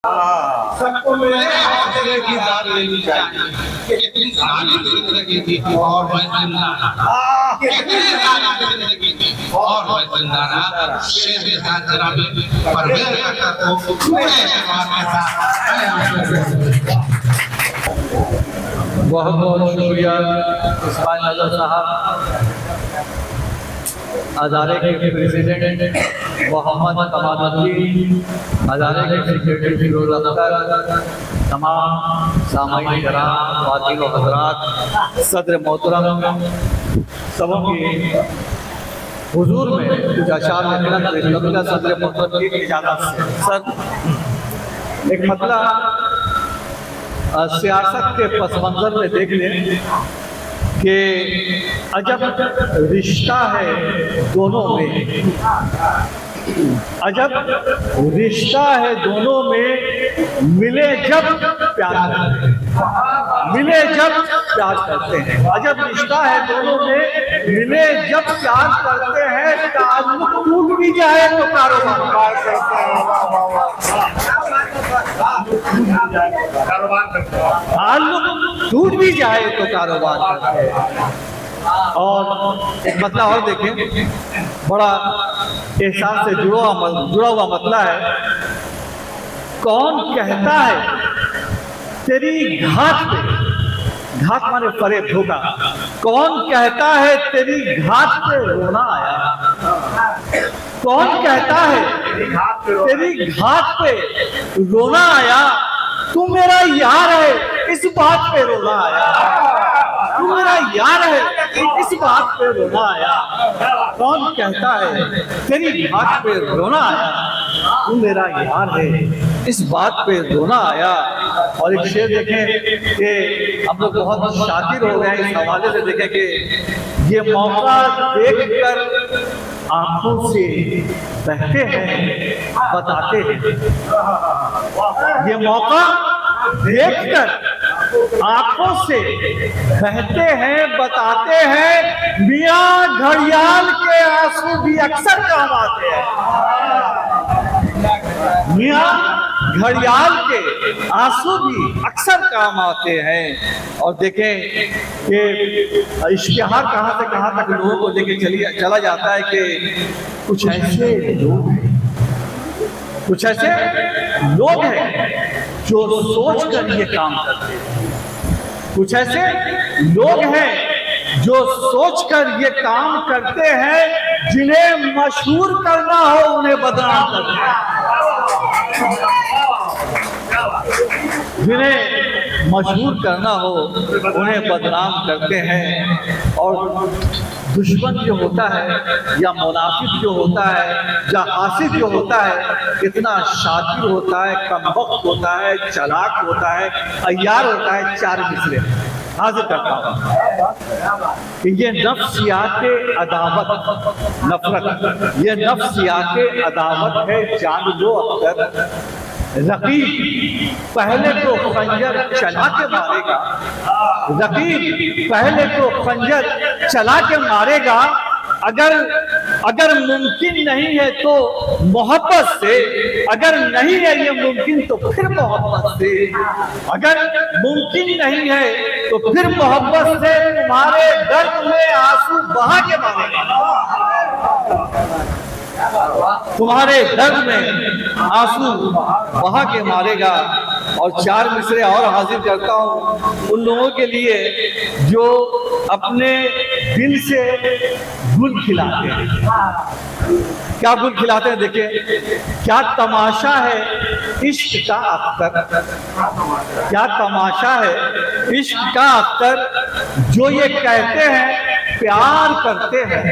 सबको मेरे हौसले की दाद लेनी चाहिए। कितनी सारी जिंदगी थी और मैं जिंदा रहा, कितनी सारी जिंदगी थी और मैं जिंदा रहा। शेर साथ जनाबी परवेज अख्तर को पूरे एतबार के साथ बहुत बहुत शुक्रिया इस्माइल नजर साहब, अदारे के प्रेसिडेंट मोहम्मद कमालुद्दीन, अदारे के सेक्रेटरी फिरोज अख्तर, तमाम सामाई कराम, ख्वातीन व हज़रात, सदर मोहतरम, सबों की हुजूर में कुछ अशार लिखना पेश करूँगा सदर मोहतरम की इजाज़त से। सर, एक मतलब सियासत के पस मंज़र में देख लें कि अजब रिश्ता है दोनों में, अजब रिश्ता है दोनों में, मिले जब प्यार करते हैं, मिले जब प्यार करते हैं। अजब रिश्ता है दोनों में, मिले जब प्यार करते हैं। ताल्लुक टूट भी जाए तो कारोबार करते हैं, ताल्लुक टूट भी जाए तो कारोबार करते हैं। और एक मतलब और देखें, बड़ा एहसास से जुड़ा हुआ मतलब है। कौन कहता है तेरी घाट पे, घाट माने फरेब धोखा, कौन कहता है तेरी घाट पे रोना आया, कौन कहता है तेरी घाट पे रोना आया। तू मेरा यार है इस बात पे रोना आया, तू मेरा यार है इस बात पे रोना आया। कौन कहता है तेरी घाट पे रोना आया, तू मेरा यार है इस बात पे रोना आया। और एक शेर देखें कि हम लोग बहुत शातिर हो गए हैं इस हवाले से, देखें कि ये मौका देखकर आंखों से बहते हैं बताते हैं, ये मौका देखकर आंखों से बहते हैं बताते हैं। मियां घड़ियाल के आंसू भी अक्सर काम आते हैं, मियां घड़ियाल के आंसू भी अक्सर काम आते हैं। और देखें कि इश्तिहार कहाँ से कहाँ तक लोगों को लेके चला जाता है कि कुछ ऐसे लोग हैं, कुछ ऐसे लोग हैं जो सोच कर ये काम करते हैं, कुछ ऐसे लोग हैं जो सोच कर ये काम करते हैं। जिन्हें मशहूर करना हो उन्हें बदनाम करते हैं, जिन्हें मशहूर करना हो उन्हें बदनाम करते हैं। और दुश्मन जो होता है या मुनाफिक जो होता है या हासिद जो होता है, कितना शातिर होता है, कमबख्त होता है, चालाक होता है, अय्यार होता है। चार मिसरे हाजिर करता हूँ कि ये नफ्सियात अदावत, नफरत, ये नफ्सियात अदावत है। जान लो अक्सर रकीब पहले तो खंजर चला के मारेगा, रकीब पहले तो खंजर चला के मारेगा। अगर मुमकिन नहीं है तो मोहब्बत से, अगर नहीं है ये मुमकिन तो फिर मोहब्बत से, अगर मुमकिन नहीं है तो फिर मोहब्बत से तुम्हारे दर्द में आंसू बहा के मारेगा, तुम्हारे दर्द में आंसू बहा के मारेगा। और चार मिसरे और हाजिर करता हूँ उन लोगों के लिए जो अपने दिल से गुल खिलाते हैं। क्या गुल खिलाते हैं? देखिए क्या तमाशा है इश्क का अख्तर, क्या तमाशा है इश्क का अख्तर। जो ये कहते हैं प्यार करते हैं,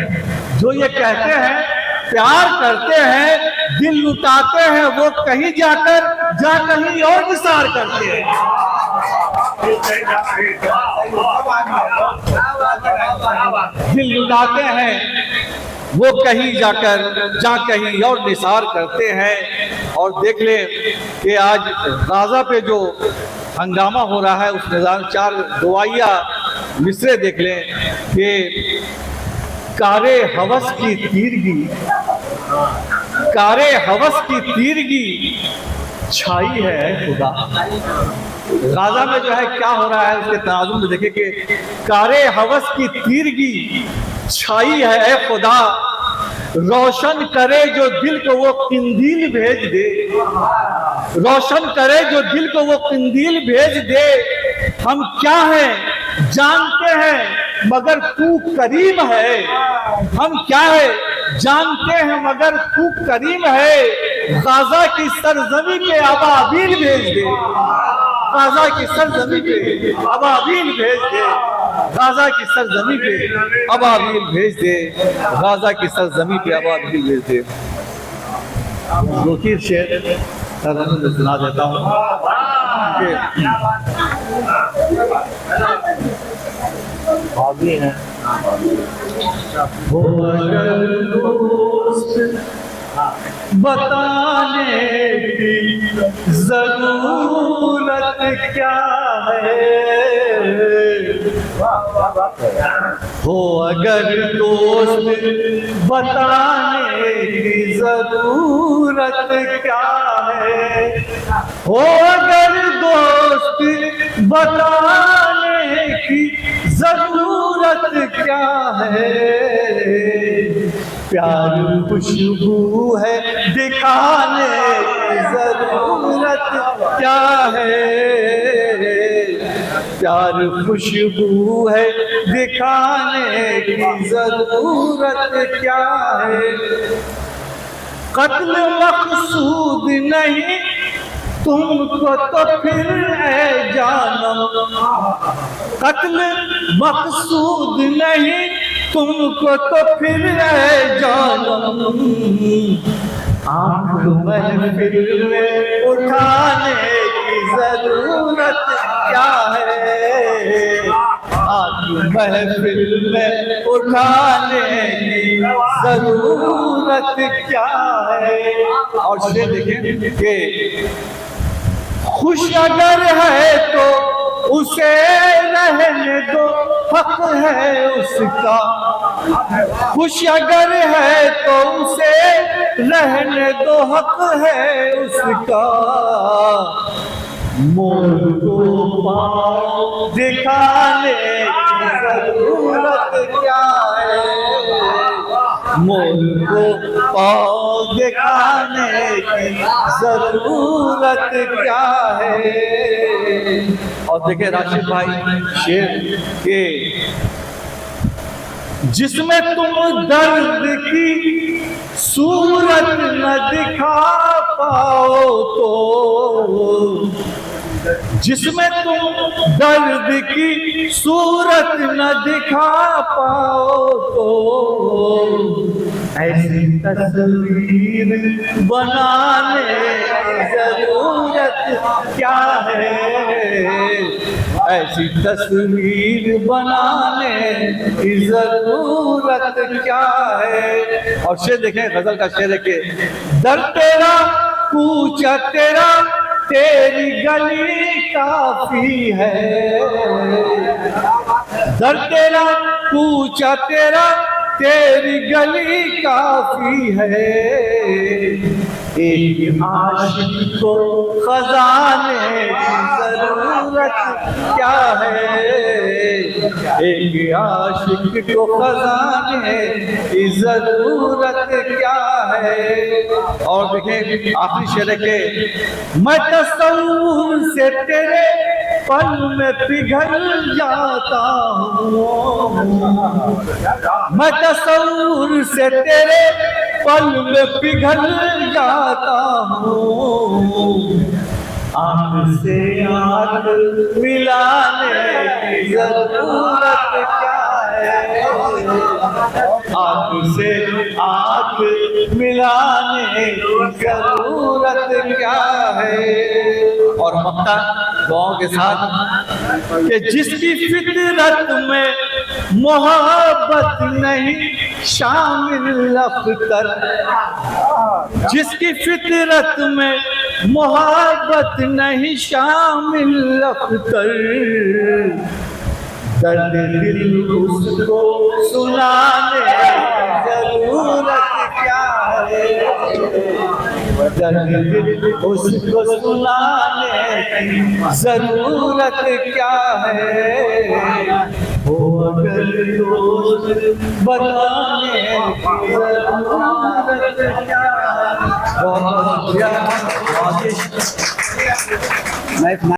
जो ये कहते हैं प्यार करते हैं, दिल लुटाते हैं वो कहीं जाकर, जा कहीं और निसार करते हैं। दिल लुटाते हैं वो कहीं जाकर, जा कहीं और निसार करते हैं। और देख ले कि आज गाजा पे जो हंगामा हो रहा है उस निज़ाम, चार दुआइया मिसरे देख लें कि कारे हवस की तीरगी, कारे हवस की तीरगी छाई है खुदा। गाजा में जो है क्या हो रहा है उसके तनाजुम में देखिए कि कारे हवस की तीरगी छाई है खुदा, रोशन करे जो दिल को वो किंदील भेज दे, रोशन करे जो दिल को वो किंदील भेज दे। हम क्या हैं जानते हैं मगर तू करीम है, हम क्या है जानते हैं मगर तू करीम है। गाजा की सरजमी पे अबाबील भेज दे, गाजा की सरजमी पे अबाबील भेज दे, गाजा की सरजमी पे अबाबील भेज दे, गाजा की सरजमी पे अबाबील भेज दे। दो तीन शेर सुना देता हूँ। भाभी हैं वो बताने की जरूरत क्या है, हो अगर दोस्त बताने की जरूरत क्या है, हो अगर दोस्त बताने की जरूरत क्या है। प्यार खुशबू है दिखाने की जरूरत क्या है, प्यार खुशबू है दिखाने की जरूरत क्या है। कत्ल मकसूद नहीं तुमको तो फिर है जानम, कत्ल मकसूद नहीं तुमको तो फिर है जानम। आंख महफिल में उठाने की जरूरत क्या है, आंख महफिल में उठाने की जरूरत क्या है। और ये देखें कि खुश अगर है तो उसे रहने दो, हक है उसका, खुश अगर है तो उसे रहने दो, हक है उसका। मोर को पाँव दिखाने की जरूरत क्या है, मोर को पाँव दिखाने की जरूरत क्या है। और देखे राशिद भाई शेर के जिसमें तुम दर्द की सूरत न दिखा पाओ तो, जिसमें तुम दर्द की सूरत न दिखा पाओ तो, ऐसी तस्वीर बनाने की जरूरत क्या है, ऐसी तस्वीर बनाने की जरूरत क्या है। और शेर देखें गजल का शेर है कि दर तेरा पूछा तेरा तेरी गली काफी है, दर तेरा पूछा तेरा तेरी गली काफी है। एक आशिक को खजाने की जरूरत क्या है, एक आशिक को खजाने की जरूरत क्या है। और देखें आखिरी शेर के मैं तस्वीर से तेरे पल में पिघल जाता हूँ, मैं तस्वीर से तेरे पल में पिघल जाता हूँ। आँख से आँख मिलाने की जरूरत क्या है, आँख से आँख मिलाने की जरूरत क्या है। और मक्ता दुआओं के साथ कि जिसकी फितरत में मोहब्बत नहीं शामिल अख्तर, जिसकी फितरत में मोहब्बत नहीं शामिल अख्तर, दर्द दिल उसको सुनाने की जरूरत क्या है, दर्द उसको सुनाने की जरूरत क्या है, वो अगर दोस्त बताने की जरूरत क्या है। बहुत